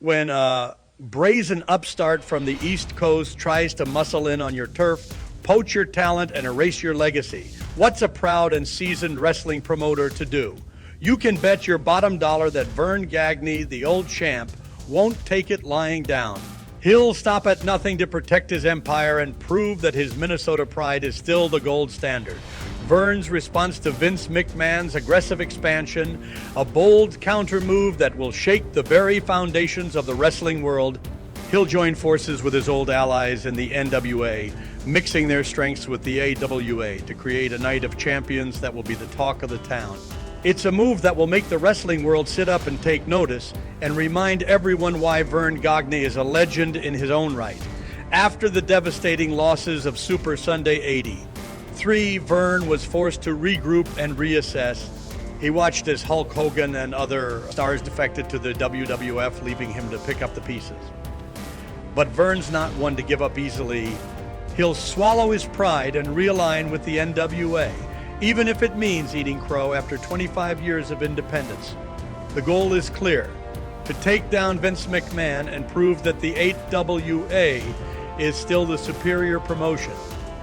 When a brazen upstart from the East Coast tries to muscle in on your turf, poach your talent, and erase your legacy, what's a proud and seasoned wrestling promoter to do? You can bet your bottom dollar that Vern Gagne, the old champ, won't take it lying down. He'll stop at nothing to protect his empire and prove that his Minnesota pride is still the gold standard. Vern's response to Vince McMahon's aggressive expansion, a bold counter move that will shake the very foundations of the wrestling world. He'll join forces with his old allies in the NWA, mixing their strengths with the AWA to create a night of champions that will be the talk of the town. It's a move that will make the wrestling world sit up and take notice and remind everyone why Vern Gagne is a legend in his own right. After the devastating losses of Super Sunday '83, Vern was forced to regroup and reassess. He watched as Hulk Hogan and other stars defected to the WWF, leaving him to pick up the pieces. But Vern's not one to give up easily. He'll swallow his pride and realign with the NWA, even if it means eating crow after 25 years of independence. The goal is clear: to take down Vince McMahon and prove that the AWA is still the superior promotion.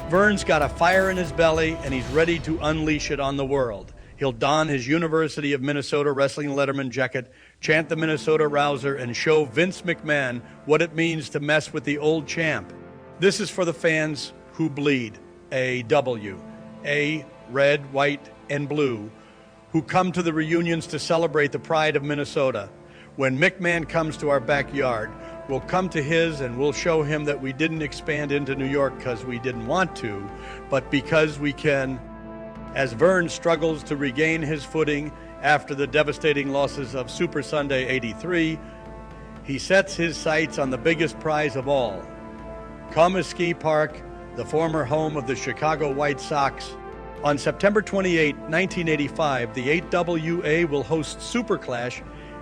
Vern's got a fire in his belly, and he's ready to unleash it on the world. He'll don his University of Minnesota Wrestling Letterman jacket, chant the Minnesota Rouser, and show Vince McMahon what it means to mess with the old champ. This is for the fans who bleed, A, red, white, and blue, who come to the reunions to celebrate the pride of Minnesota. When McMahon comes to our backyard, we'll come to his and we'll show him that we didn't expand into New York because we didn't want to, but because we can. As Vern struggles to regain his footing after the devastating losses of Super Sunday '83, he sets his sights on the biggest prize of all. Comiskey Park, the former home of the Chicago White Sox. On September 28, 1985, the AWA will host Superclash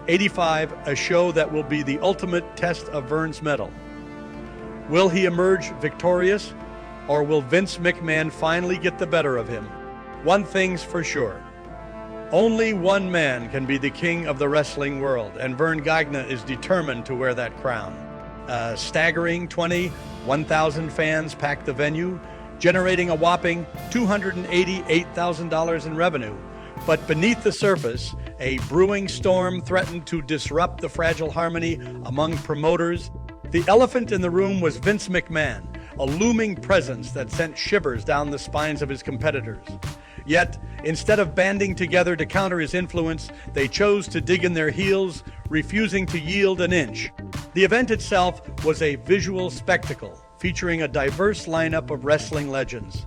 '85, a show that will be the ultimate test of Vern's mettle. Will he emerge victorious, or will Vince McMahon finally get the better of him? One thing's for sure: only one man can be the king of the wrestling world, and Vern Gagne is determined to wear that crown. A staggering 21,000 fans packed the venue, generating a whopping $288,000 in revenue. But beneath the surface, a brewing storm threatened to disrupt the fragile harmony among promoters. The elephant in the room was Vince McMahon, a looming presence that sent shivers down the spines of his competitors. Yet, instead of banding together to counter his influence, they chose to dig in their heels, refusing to yield an inch. The event itself was a visual spectacle, featuring a diverse lineup of wrestling legends.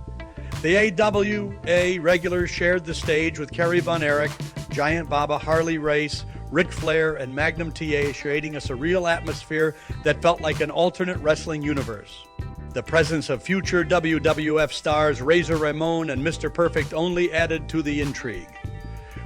The AWA regulars shared the stage with Kerry Von Erich, Giant Baba, Harley Race, Ric Flair, and Magnum TA, creating a surreal atmosphere that felt like an alternate wrestling universe. The presence of future WWF stars Razor Ramon and Mr. Perfect only added to the intrigue.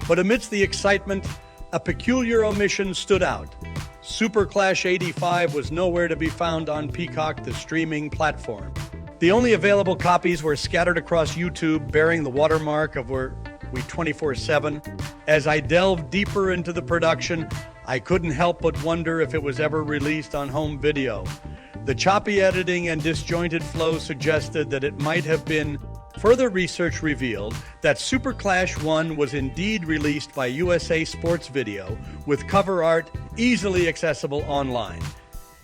But amidst the excitement, a peculiar omission stood out. Superclash '85 was nowhere to be found on Peacock, the streaming platform. The only available copies were scattered across YouTube, bearing the watermark of We 24/7. As I delved deeper into the production, I couldn't help but wonder if it was ever released on home video. The choppy editing and disjointed flow suggested that it might have been. Further research revealed that Superclash 1 was indeed released by USA Sports Video, with cover art easily accessible online.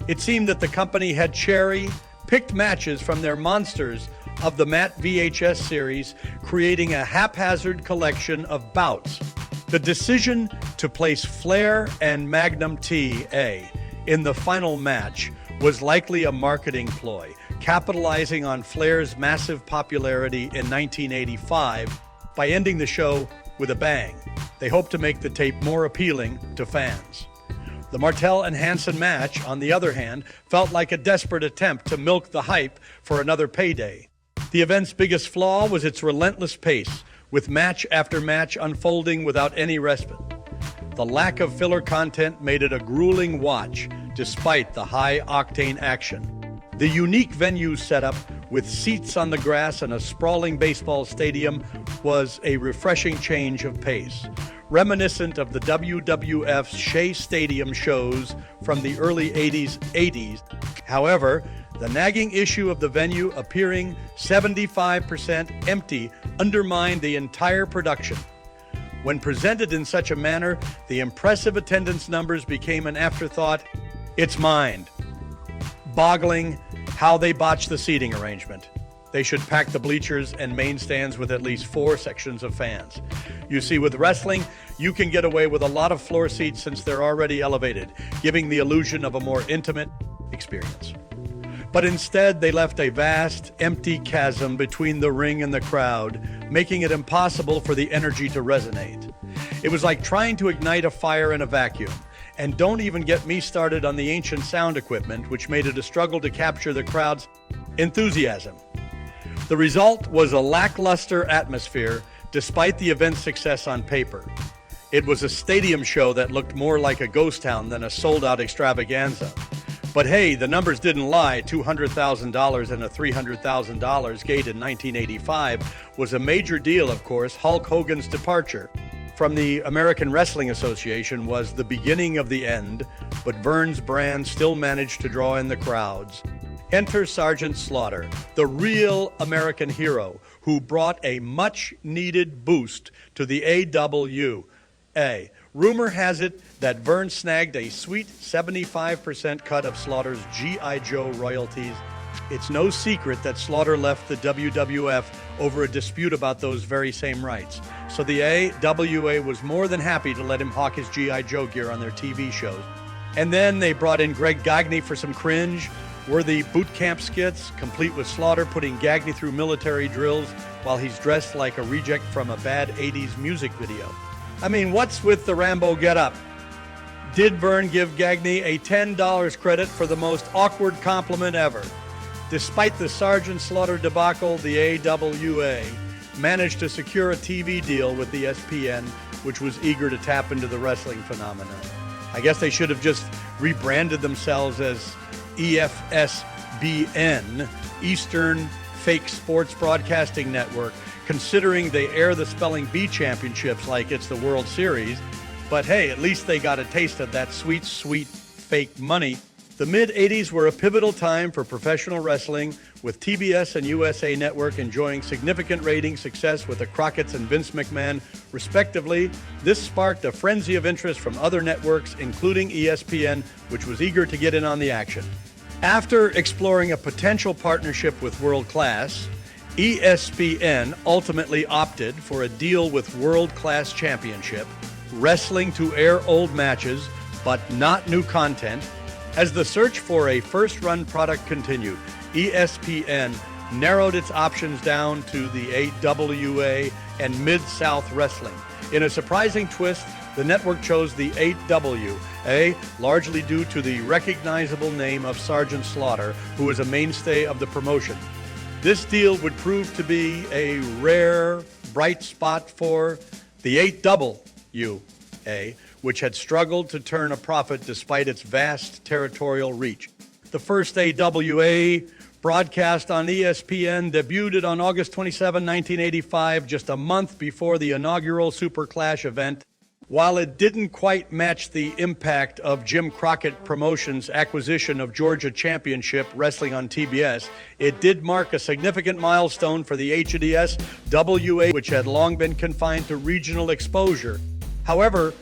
It seemed that the company had cherry-picked matches from their monsters of the Matt VHS series, creating a haphazard collection of bouts. The decision to place Flair and Magnum TA in the final match was likely a marketing ploy, capitalizing on Flair's massive popularity in 1985 by ending the show with a bang. They hoped to make the tape more appealing to fans. The Martel and Hansen match, on the other hand, felt like a desperate attempt to milk the hype for another payday. The event's biggest flaw was its relentless pace, with match after match unfolding without any respite. The lack of filler content made it a grueling watch, despite the high-octane action. The unique venue setup, with seats on the grass and a sprawling baseball stadium, was a refreshing change of pace. reminiscent of the WWF's Shea Stadium shows from the early 80s. However, the nagging issue of the venue appearing 75% empty undermined the entire production. When presented in such a manner, the impressive attendance numbers became an afterthought. It's mind-boggling how they botched the seating arrangement. They should pack the bleachers and main stands with at least 4 sections of fans. You see, with wrestling, you can get away with a lot of floor seats since they're already elevated, giving the illusion of a more intimate experience. But instead, they left a vast, empty chasm between the ring and the crowd, making it impossible for the energy to resonate. It was like trying to ignite a fire in a vacuum. And don't even get me started on the ancient sound equipment, which made it a struggle to capture the crowd's enthusiasm. The result was a lackluster atmosphere, despite the event's success on paper. It was a stadium show that looked more like a ghost town than a sold-out extravaganza. But hey, the numbers didn't lie. $200,000 and a $300,000 gate in 1985 was a major deal, of course. Hulk Hogan's departure from the American Wrestling Association was the beginning of the end, but Vern's brand still managed to draw in the crowds. Enter Sergeant Slaughter, the real American hero who brought a much-needed boost to the AWA. Rumor has it that Vern snagged a sweet 75% cut of Slaughter's G.I. Joe royalties. It's no secret that Slaughter left the WWF over a dispute about those very same rights. So the AWA was more than happy to let him hawk his G.I. Joe gear on their TV shows. And then they brought in Vern Gagne for some cringe-worthy boot camp skits, complete with Slaughter putting Gagne through military drills while he's dressed like a reject from a bad 80s music video. I mean, what's with the Rambo getup? Did Vern give Gagne a $10 credit for the most awkward compliment ever? Despite the Sergeant Slaughter debacle, the AWA managed to secure a TV deal with the ESPN, which was eager to tap into the wrestling phenomenon. I guess they should have just rebranded themselves as EFSBN, Eastern Fake Sports Broadcasting Network, considering they air the Spelling Bee Championships like it's the World Series. But hey, at least they got a taste of that sweet, sweet fake money. The mid-'80s were a pivotal time for professional wrestling, with TBS and USA Network enjoying significant rating success with the Crockett's and Vince McMahon, respectively. This sparked a frenzy of interest from other networks, including ESPN, which was eager to get in on the action. After exploring a potential partnership with World Class, ESPN ultimately opted for a deal with World Class Championship, wrestling to air old matches, but not new content. As the search for a first-run product continued, ESPN narrowed its options down to the AWA and Mid-South Wrestling. In a surprising twist, the network chose the AWA, largely due to the recognizable name of Sergeant Slaughter, who was a mainstay of the promotion. This deal would prove to be a rare, bright spot for the AWA, which had struggled to turn a profit despite its vast territorial reach. The first AWA broadcast on ESPN debuted on August 27, 1985, just a month before the inaugural Superclash event. While it didn't quite match the impact of Jim Crockett Promotions' acquisition of Georgia Championship Wrestling on TBS, it did mark a significant milestone for the HDS WA, which had long been confined to regional exposure. However,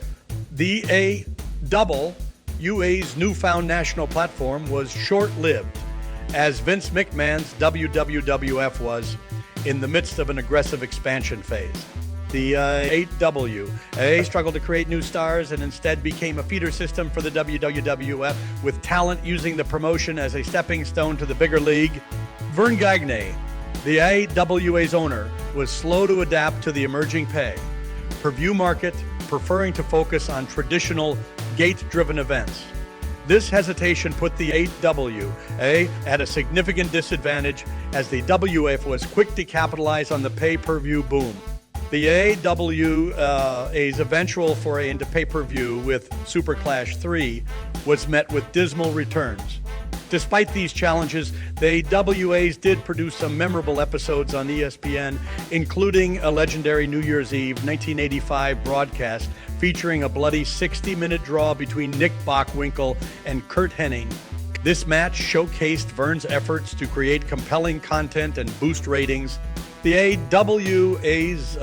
the AWA's newfound national platform was short-lived, as Vince McMahon's WWF was in the midst of an aggressive expansion phase. The AWA struggled to create new stars and instead became a feeder system for the WWF, with talent using the promotion as a stepping stone to the bigger league. Vern Gagne, the AWA's owner, was slow to adapt to the emerging pay-per-view market, preferring to focus on traditional gate-driven events. This hesitation put the AWA at a significant disadvantage, as the WWF was quick to capitalize on the pay-per-view boom. The AWA's eventual foray into pay-per-view with Superclash 3 was met with dismal returns. Despite these challenges, the AWAs did produce some memorable episodes on ESPN, including a legendary New Year's Eve 1985 broadcast featuring a bloody 60-minute draw between Nick Bockwinkel and Curt Hennig. This match showcased Vern's efforts to create compelling content and boost ratings. The AWA's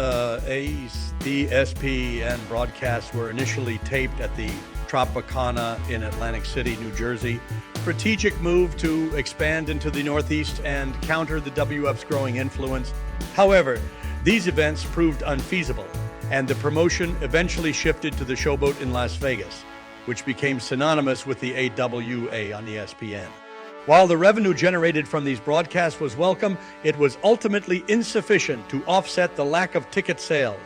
ESPN broadcasts were initially taped at the Tropicana in Atlantic City, New Jersey. Strategic move to expand into the Northeast and counter the WF's growing influence. However, these events proved unfeasible, and the promotion eventually shifted to the Showboat in Las Vegas, which became synonymous with the AWA on ESPN. While the revenue generated from these broadcasts was welcome, it was ultimately insufficient to offset the lack of ticket sales.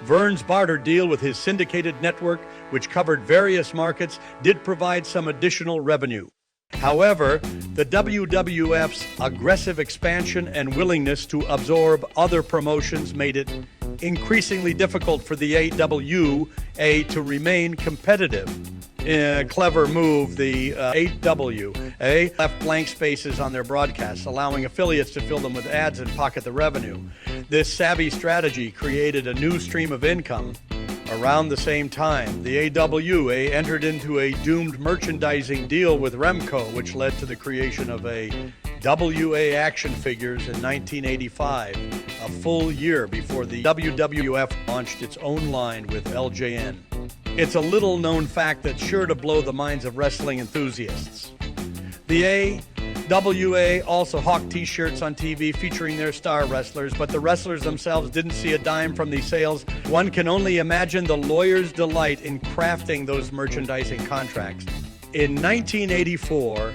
Vern's barter deal with his syndicated network, which covered various markets, did provide some additional revenue. However, the WWF's aggressive expansion and willingness to absorb other promotions made it increasingly difficult for the AWA to remain competitive. In a clever move, the AWA left blank spaces on their broadcasts, allowing affiliates to fill them with ads and pocket the revenue. This savvy strategy created a new stream of income. Around the same time, the AWA entered into a doomed merchandising deal with Remco, which led to the creation of WA action figures in 1985, a full year before the WWF launched its own line with LJN. It's a little-known fact that's sure to blow the minds of wrestling enthusiasts. The AWA also hawked t-shirts on TV featuring their star wrestlers, but the wrestlers themselves didn't see a dime from these sales. One can only imagine the lawyer's delight in crafting those merchandising contracts. In 1984,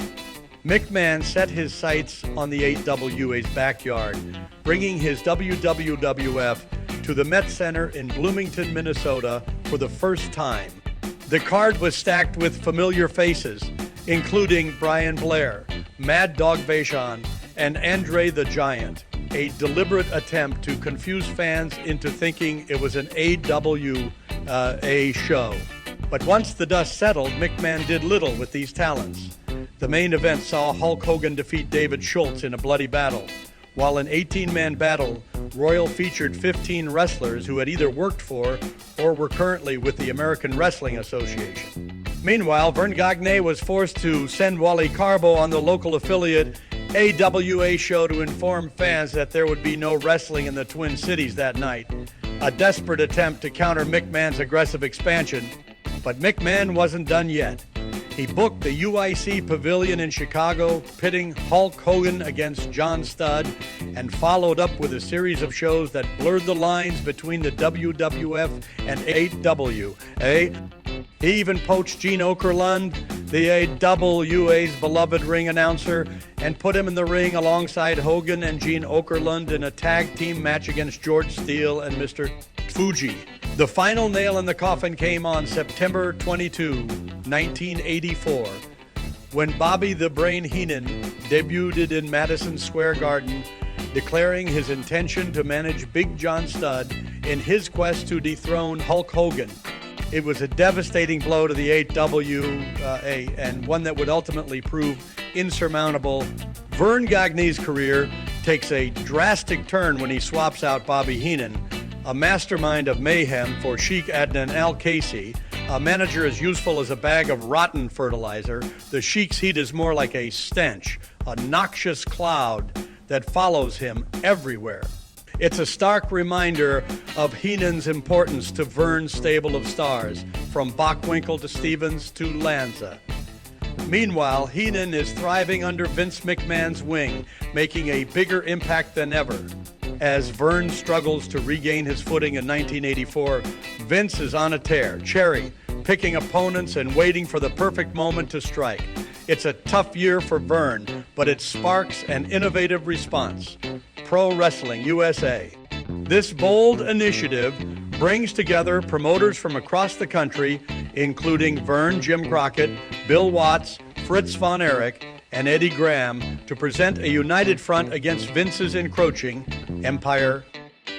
McMahon set his sights on the AWA's backyard, bringing his WWF to the Met Center in Bloomington, Minnesota for the first time. The card was stacked with familiar faces, including Brian Blair, Mad Dog Vachon, and Andre the Giant, a deliberate attempt to confuse fans into thinking it was an AWA show. But once the dust settled, McMahon did little with these talents. The main event saw Hulk Hogan defeat David Schultz in a bloody battle, while an 18-man battle royal featured 15 wrestlers who had either worked for or were currently with the American Wrestling Association. Meanwhile, Vern Gagne was forced to send Wally Carbo on the local affiliate AWA show to inform fans that there would be no wrestling in the Twin Cities that night, a desperate attempt to counter McMahon's aggressive expansion. But McMahon wasn't done yet. He booked the UIC Pavilion in Chicago, pitting Hulk Hogan against John Studd, and followed up with a series of shows that blurred the lines between the WWF and AWA. He even poached Gene Okerlund, the AWA's beloved ring announcer, and put him in the ring alongside Hogan and Gene Okerlund in a tag team match against George Steele and Mr. Fuji. The final nail in the coffin came on September 22, 1984, when Bobby the Brain Heenan debuted in Madison Square Garden, declaring his intention to manage Big John Studd in his quest to dethrone Hulk Hogan. It was a devastating blow to the AWA and one that would ultimately prove insurmountable. Vern Gagne's career takes a drastic turn when he swaps out Bobby Heenan, a mastermind of mayhem, for Sheik Adnan Al-Kaisi, a manager as useful as a bag of rotten fertilizer. The Sheik's heat is more like a stench, a noxious cloud that follows him everywhere. It's a stark reminder of Heenan's importance to Vern's stable of stars, from Bockwinkel to Stevens to Lanza. Meanwhile, Heenan is thriving under Vince McMahon's wing, making a bigger impact than ever. As Vern struggles to regain his footing in 1984, Vince is on a tear, cherry-picking opponents and waiting for the perfect moment to strike. It's a tough year for Vern, but it sparks an innovative response. Pro Wrestling USA. This bold initiative brings together promoters from across the country, including Vern Jim Crockett, Bill Watts, Fritz Von Erich, and Eddie Graham, to present a united front against Vince's encroaching empire.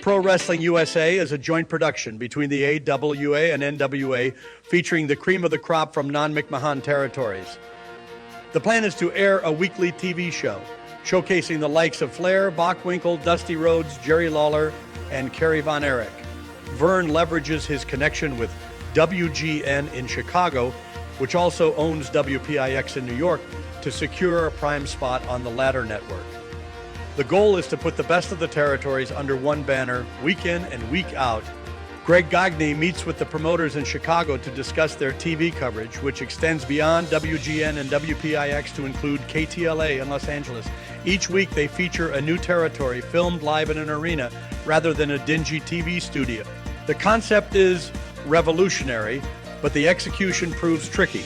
Pro Wrestling USA is a joint production between the AWA and NWA, featuring the cream of the crop from non-McMahon territories. The plan is to air a weekly TV show, showcasing the likes of Flair, Bockwinkel, Dusty Rhodes, Jerry Lawler, and Kerry Von Erich. Vern leverages his connection with WGN in Chicago, which also owns WPIX in New York, to secure a prime spot on the latter network. The goal is to put the best of the territories under one banner, week in and week out. Vern Gagne meets with the promoters in Chicago to discuss their TV coverage, which extends beyond WGN and WPIX to include KTLA in Los Angeles. Each week they feature a new territory filmed live in an arena rather than a dingy TV studio. The concept is revolutionary, but the execution proves tricky.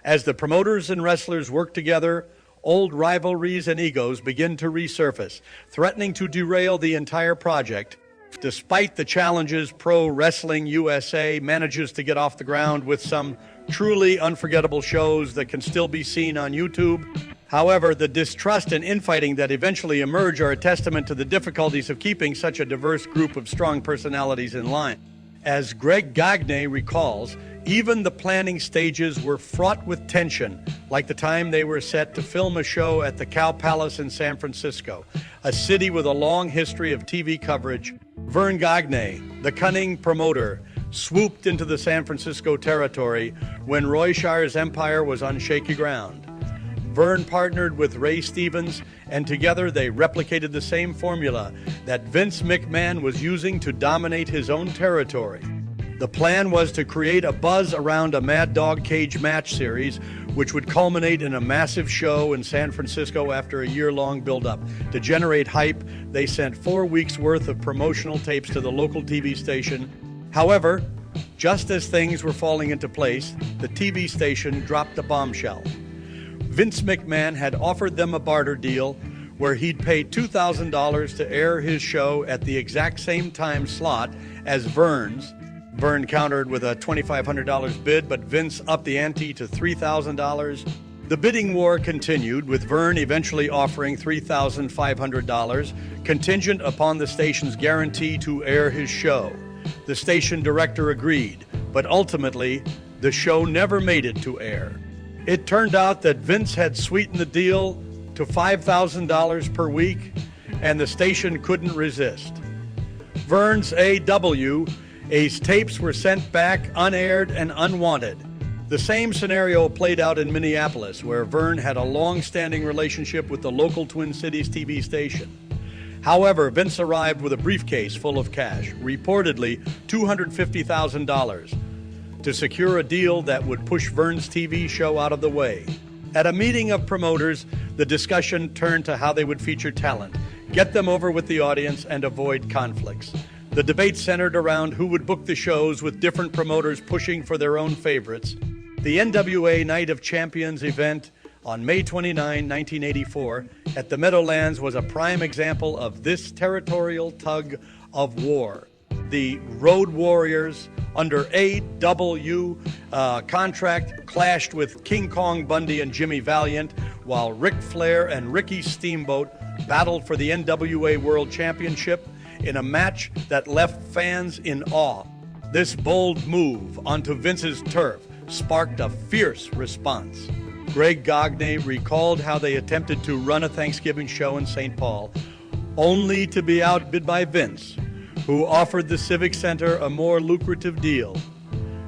As the promoters and wrestlers work together, old rivalries and egos begin to resurface, threatening to derail the entire project. Despite the challenges, Pro Wrestling USA manages to get off the ground with some truly unforgettable shows that can still be seen on YouTube. However, the distrust and infighting that eventually emerge are a testament to the difficulties of keeping such a diverse group of strong personalities in line. As Vern Gagne recalls, even the planning stages were fraught with tension, like the time they were set to film a show at the Cow Palace in San Francisco, a city with a long history of TV coverage. Vern Gagne, the cunning promoter, swooped into the San Francisco territory when Roy Shire's empire was on shaky ground. Vern partnered with Ray Stevens, and together they replicated the same formula that Vince McMahon was using to dominate his own territory. The plan was to create a buzz around a Mad Dog Cage match series, which would culminate in a massive show in San Francisco after a year-long build-up. To generate hype, they sent 4 weeks' worth of promotional tapes to the local TV station. However, just as things were falling into place, the TV station dropped a bombshell. Vince McMahon had offered them a barter deal where he'd pay $2,000 to air his show at the exact same time slot as Vern's. Vern countered with a $2,500 bid, but Vince upped the ante to $3,000. The bidding war continued, with Vern eventually offering $3,500, contingent upon the station's guarantee to air his show. The station director agreed, but ultimately, the show never made it to air. It turned out that Vince had sweetened the deal to $5,000 per week, and the station couldn't resist. Vern's AWA's tapes were sent back unaired and unwanted. The same scenario played out in Minneapolis, where Vern had a long-standing relationship with the local Twin Cities TV station. However, Vince arrived with a briefcase full of cash, reportedly $250,000, to secure a deal that would push Vern's TV show out of the way. At a meeting of promoters, the discussion turned to how they would feature talent, get them over with the audience, and avoid conflicts. The debate centered around who would book the shows, with different promoters pushing for their own favorites. The NWA Night of Champions event on May 29, 1984, at the Meadowlands was a prime example of this territorial tug of war. The Road Warriors, under AWA contract, clashed with King Kong Bundy and Jimmy Valiant, while Ric Flair and Ricky Steamboat battled for the NWA World Championship in a match that left fans in awe. This bold move onto Vince's turf sparked a fierce response. Vern Gagne recalled how they attempted to run a Thanksgiving show in St. Paul, only to be outbid by Vince, who offered the Civic Center a more lucrative deal.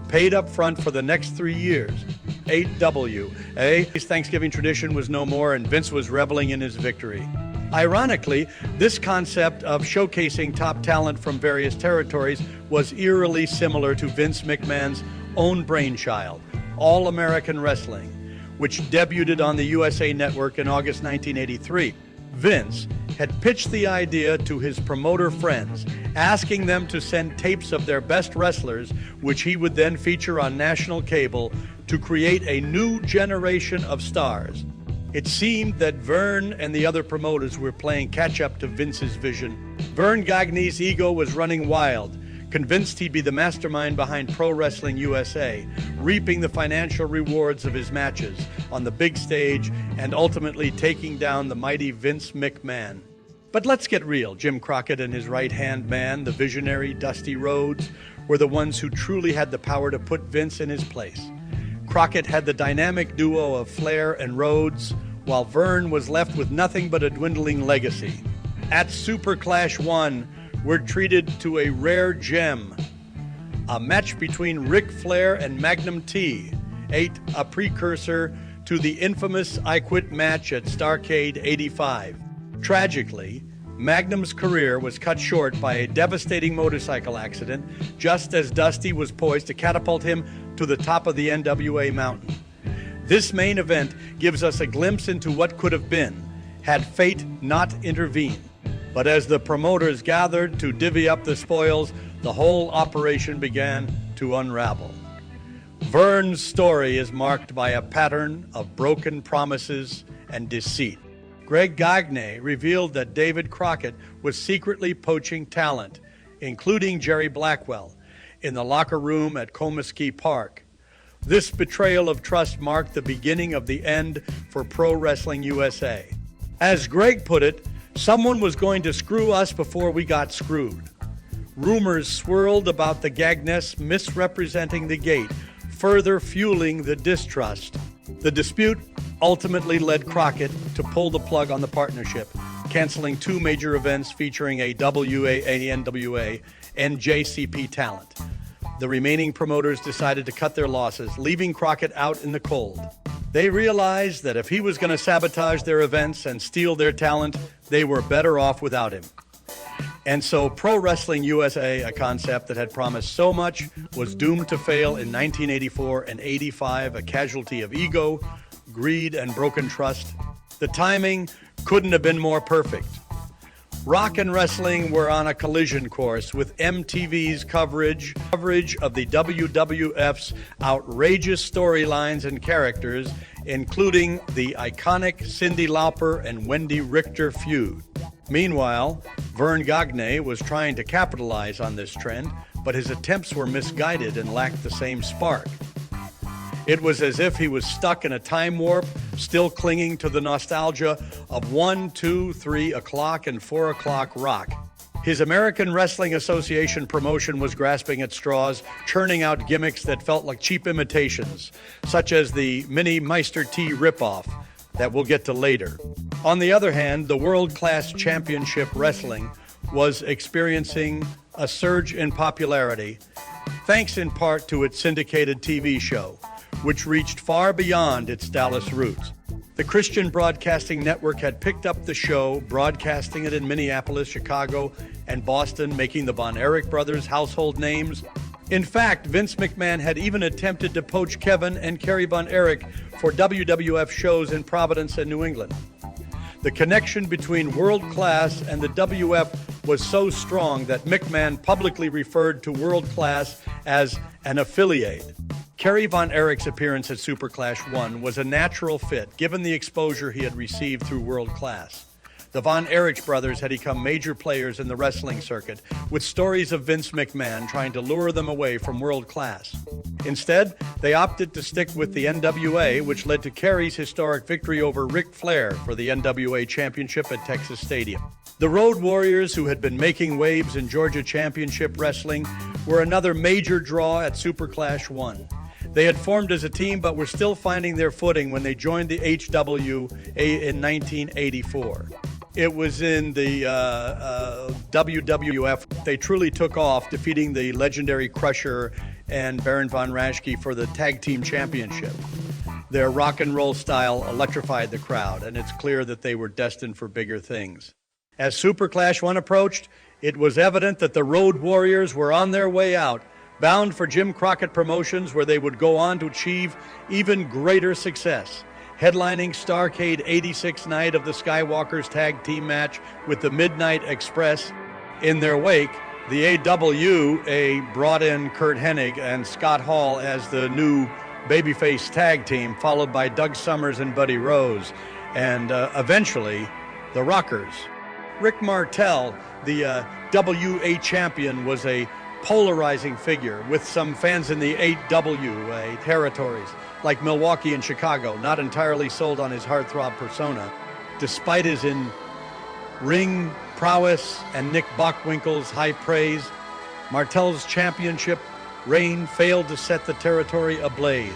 Paid up front for the next 3 years, AWA's Thanksgiving tradition was no more, and Vince was reveling in his victory. Ironically, this concept of showcasing top talent from various territories was eerily similar to Vince McMahon's own brainchild, All American Wrestling, which debuted on the USA Network in August 1983. Vince had pitched the idea to his promoter friends, asking them to send tapes of their best wrestlers, which he would then feature on national cable to create a new generation of stars. It seemed that Vern and the other promoters were playing catch-up to Vince's vision. Vern Gagne's ego was running wild, convinced he'd be the mastermind behind Pro Wrestling USA, reaping the financial rewards of his matches on the big stage and ultimately taking down the mighty Vince McMahon. But let's get real. Jim Crockett and his right-hand man, the visionary Dusty Rhodes, were the ones who truly had the power to put Vince in his place. Crockett had the dynamic duo of Flair and Rhodes, while Vern was left with nothing but a dwindling legacy. At Superclash 1, we're treated to a rare gem, a match between Ric Flair and Magnum T, a precursor to the infamous I Quit match at Starrcade 85. Tragically, Magnum's career was cut short by a devastating motorcycle accident just as Dusty was poised to catapult him to the top of the NWA mountain. This main event gives us a glimpse into what could have been had fate not intervened. But as the promoters gathered to divvy up the spoils, the whole operation began to unravel. Vern's story is marked by a pattern of broken promises and deceit. Vern Gagne revealed that David Crockett was secretly poaching talent, including Jerry Blackwell, in the locker room at Comiskey Park. This betrayal of trust marked the beginning of the end for Pro Wrestling USA. As Greg put it, someone was going to screw us before we got screwed. Rumors swirled about the Gagnes misrepresenting the gate, further fueling the distrust. The dispute ultimately led Crockett to pull the plug on the partnership, canceling two major events featuring AWA, NWA, and JCP talent. The remaining promoters decided to cut their losses, leaving Crockett out in the cold. They realized that if he was going to sabotage their events and steal their talent, they were better off without him. And so Pro Wrestling USA, a concept that had promised so much, was doomed to fail in 1984 and 85, a casualty of ego, greed, and broken trust. The timing couldn't have been more perfect. Rock and wrestling were on a collision course with MTV's coverage of the WWF's outrageous storylines and characters, including the iconic Cyndi Lauper and Wendy Richter feud. Meanwhile, Vern Gagne was trying to capitalize on this trend, but his attempts were misguided and lacked the same spark. It was as if he was stuck in a time warp, still clinging to the nostalgia of 1, 2, 3 o'clock and 4 o'clock rock. His American Wrestling Association promotion was grasping at straws, churning out gimmicks that felt like cheap imitations, such as the Mini Meister T ripoff that we'll get to later. On the other hand, the World-Class Championship Wrestling was experiencing a surge in popularity, thanks in part to its syndicated TV show, which reached far beyond its Dallas roots. The Christian Broadcasting Network had picked up the show, broadcasting it in Minneapolis, Chicago, and Boston, making the Von Erich brothers household names. In fact, Vince McMahon had even attempted to poach Kevin and Kerry Von Erich for WWF shows in Providence and New England. The connection between World Class and the WF was so strong that McMahon publicly referred to World Class as an affiliate. Kerry Von Erich's appearance at Superclash 1 was a natural fit, given the exposure he had received through World Class. The Von Erich brothers had become major players in the wrestling circuit, with stories of Vince McMahon trying to lure them away from World Class. Instead, they opted to stick with the NWA, which led to Kerry's historic victory over Ric Flair for the NWA Championship at Texas Stadium. The Road Warriors, who had been making waves in Georgia Championship Wrestling, were another major draw at Superclash 1. They had formed as a team, but were still finding their footing when they joined the HWA in 1984. It was in the WWF. They truly took off, defeating the legendary Crusher and Baron von Raschke for the Tag Team Championship. Their rock and roll style electrified the crowd, and it's clear that they were destined for bigger things. As Superclash 1 approached, it was evident that the Road Warriors were on their way out, bound for Jim Crockett Promotions, where they would go on to achieve even greater success, headlining Starrcade 86 night of the Skywalkers tag team match with the Midnight Express. In their wake, the AWA brought in Curt Hennig and Scott Hall as the new babyface tag team, followed by Doug Summers and Buddy Rose, and eventually the Rockers. Rick Martel, the WA champion, was a polarizing figure, with some fans in the AWA territories, like Milwaukee and Chicago, not entirely sold on his heartthrob persona. Despite his in-ring prowess and Nick Bockwinkel's high praise, Martel's championship reign failed to set the territory ablaze.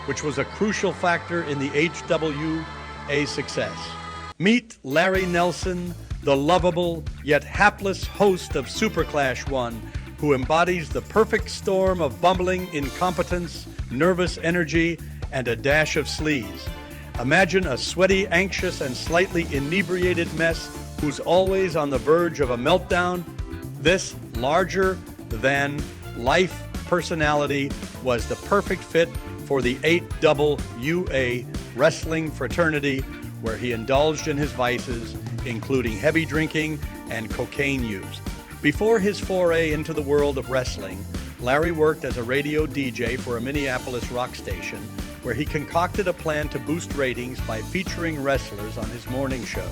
which was a crucial factor in the HWA success. Meet Larry Nelson, the lovable yet hapless host of Superclash 1, who embodies the perfect storm of bumbling incompetence, nervous energy, and a dash of sleaze. Imagine a sweaty, anxious, and slightly inebriated mess who's always on the verge of a meltdown. This larger-than-life personality was the perfect fit for the AWA wrestling fraternity, where he indulged in his vices, including heavy drinking and cocaine use. Before his foray into the world of wrestling, Larry worked as a radio DJ for a Minneapolis rock station, where he concocted a plan to boost ratings by featuring wrestlers on his morning show.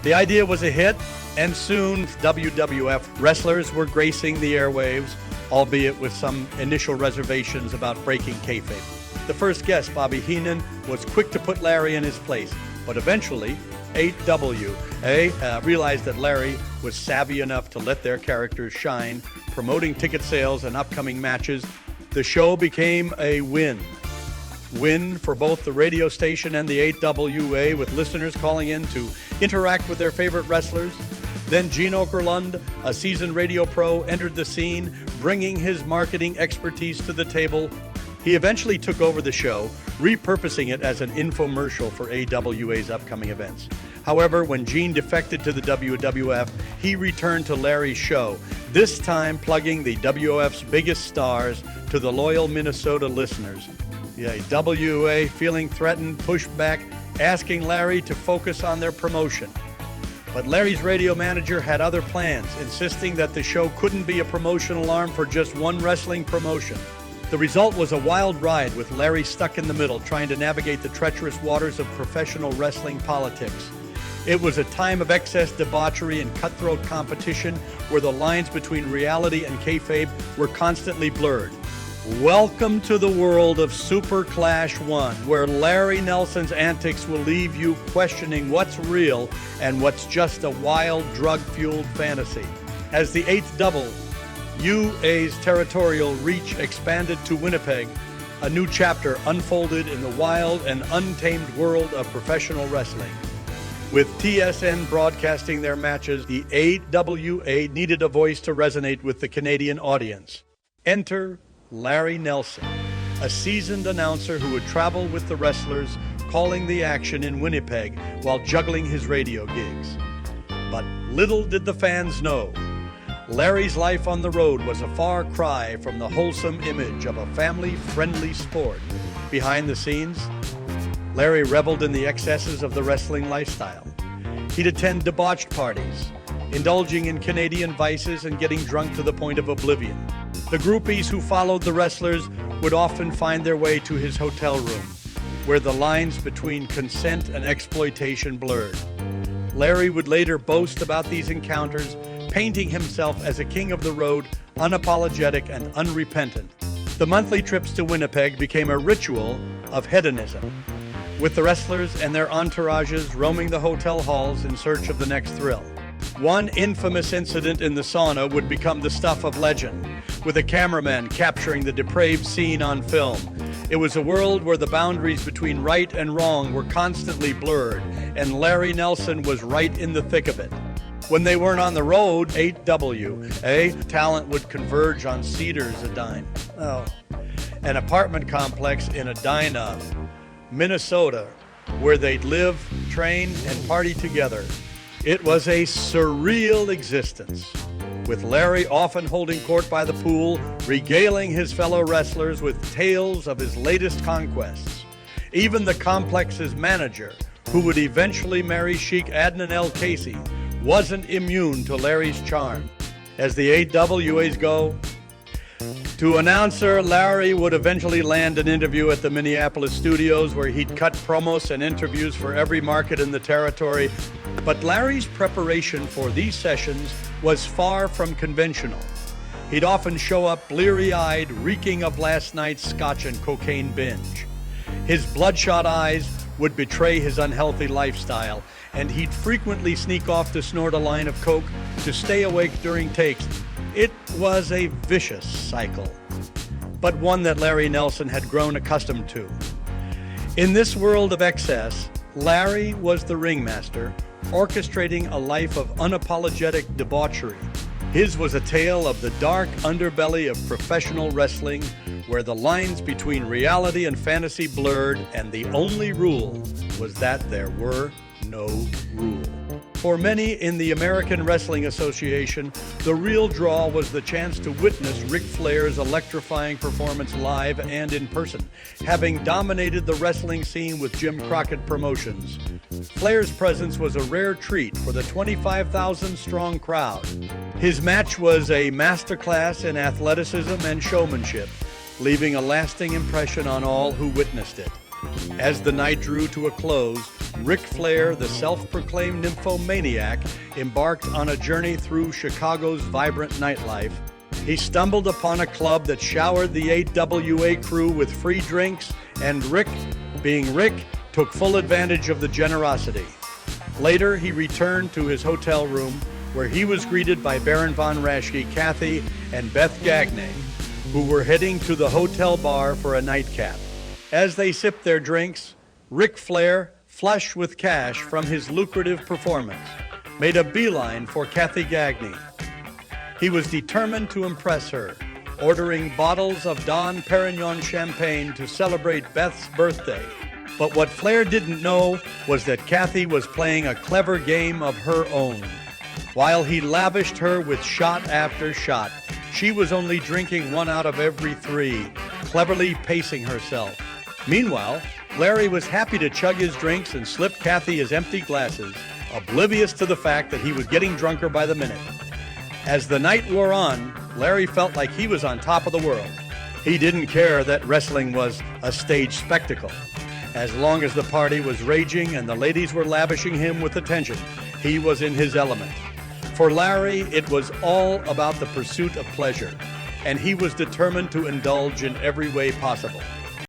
The idea was a hit, and soon WWF wrestlers were gracing the airwaves, albeit with some initial reservations about breaking kayfabe. The first guest, Bobby Heenan, was quick to put Larry in his place, but eventually AWA realized that Larry was savvy enough to let their characters shine, promoting ticket sales and upcoming matches. The show became a win for both the radio station and the AWA, with listeners calling in to interact with their favorite wrestlers. Then Gene Okerlund, a seasoned radio pro, entered the scene, bringing his marketing expertise to the table. He eventually took over the show, repurposing it as an infomercial for AWA's upcoming events. However, when Gene defected to the WWF, he returned to Larry's show, this time plugging the WWF's biggest stars to the loyal Minnesota listeners. WA, feeling threatened, pushed back, asking Larry to focus on their promotion. But Larry's radio manager had other plans, insisting that the show couldn't be a promotional arm for just one wrestling promotion. The result was a wild ride, with Larry stuck in the middle, trying to navigate the treacherous waters of professional wrestling politics. It was a time of excess debauchery and cutthroat competition, where the lines between reality and kayfabe were constantly blurred. Welcome to the world of Superclash 1, where Larry Nelson's antics will leave you questioning what's real and what's just a wild, drug-fueled fantasy. As the 8th UA's territorial reach expanded to Winnipeg, a new chapter unfolded in the wild and untamed world of professional wrestling. With TSN broadcasting their matches, the AWA needed a voice to resonate with the Canadian audience. Enter Larry Nelson, a seasoned announcer who would travel with the wrestlers, calling the action in Winnipeg while juggling his radio gigs. But little did the fans know, Larry's life on the road was a far cry from the wholesome image of a family-friendly sport. Behind the scenes, Larry reveled in the excesses of the wrestling lifestyle. He'd attend debauched parties, indulging in Canadian vices and getting drunk to the point of oblivion. The groupies who followed the wrestlers would often find their way to his hotel room, where the lines between consent and exploitation blurred. Larry would later boast about these encounters, painting himself as a king of the road, unapologetic and unrepentant. The monthly trips to Winnipeg became a ritual of hedonism, with the wrestlers and their entourages roaming the hotel halls in search of the next thrill. One infamous incident in the sauna would become the stuff of legend, with a cameraman capturing the depraved scene on film. It was a world where the boundaries between right and wrong were constantly blurred, and Larry Nelson was right in the thick of it. When they weren't on the road, AWA talent would converge on Cedars Edina, an apartment complex in Edina, Minnesota, where they'd live, train, and party together. It was a surreal existence, with Larry often holding court by the pool, regaling his fellow wrestlers with tales of his latest conquests. Even the complex's manager, who would eventually marry Sheik Adnan El Casey, wasn't immune to Larry's charm. As the AWAs go, to announcer, Larry would eventually land an interview at the Minneapolis studios, where he'd cut promos and interviews for every market in the territory. But Larry's preparation for these sessions was far from conventional. He'd often show up bleary-eyed, reeking of last night's scotch and cocaine binge. His bloodshot eyes would betray his unhealthy lifestyle, and he'd frequently sneak off to snort a line of coke to stay awake during takes. It was a vicious cycle, but one that Larry Nelson had grown accustomed to. In this world of excess, Larry was the ringmaster, orchestrating a life of unapologetic debauchery. His was a tale of the dark underbelly of professional wrestling, where the lines between reality and fantasy blurred, and the only rule was that there were no rules. For many in the American Wrestling Association, the real draw was the chance to witness Ric Flair's electrifying performance live and in person, having dominated the wrestling scene with Jim Crockett Promotions. Flair's presence was a rare treat for the 25,000-strong crowd. His match was a masterclass in athleticism and showmanship, leaving a lasting impression on all who witnessed it. As the night drew to a close, Ric Flair, the self-proclaimed nymphomaniac, embarked on a journey through Chicago's vibrant nightlife. He stumbled upon a club that showered the AWA crew with free drinks, and Rick, being Rick, took full advantage of the generosity. Later, he returned to his hotel room, where he was greeted by Baron von Raschke, Kathy, and Beth Gagne, who were heading to the hotel bar for a nightcap. As they sipped their drinks, Ric Flair, flush with cash from his lucrative performance, made a beeline for Kathy Gagne. He was determined to impress her, ordering bottles of Dom Perignon champagne to celebrate Beth's birthday. But what Flair didn't know was that Kathy was playing a clever game of her own. While he lavished her with shot after shot, she was only drinking one out of every three, cleverly pacing herself. Meanwhile, Larry was happy to chug his drinks and slip Kathy his empty glasses, oblivious to the fact that he was getting drunker by the minute. As the night wore on, Larry felt like he was on top of the world. He didn't care that wrestling was a stage spectacle. As long as the party was raging and the ladies were lavishing him with attention, he was in his element. For Larry, it was all about the pursuit of pleasure, and he was determined to indulge in every way possible.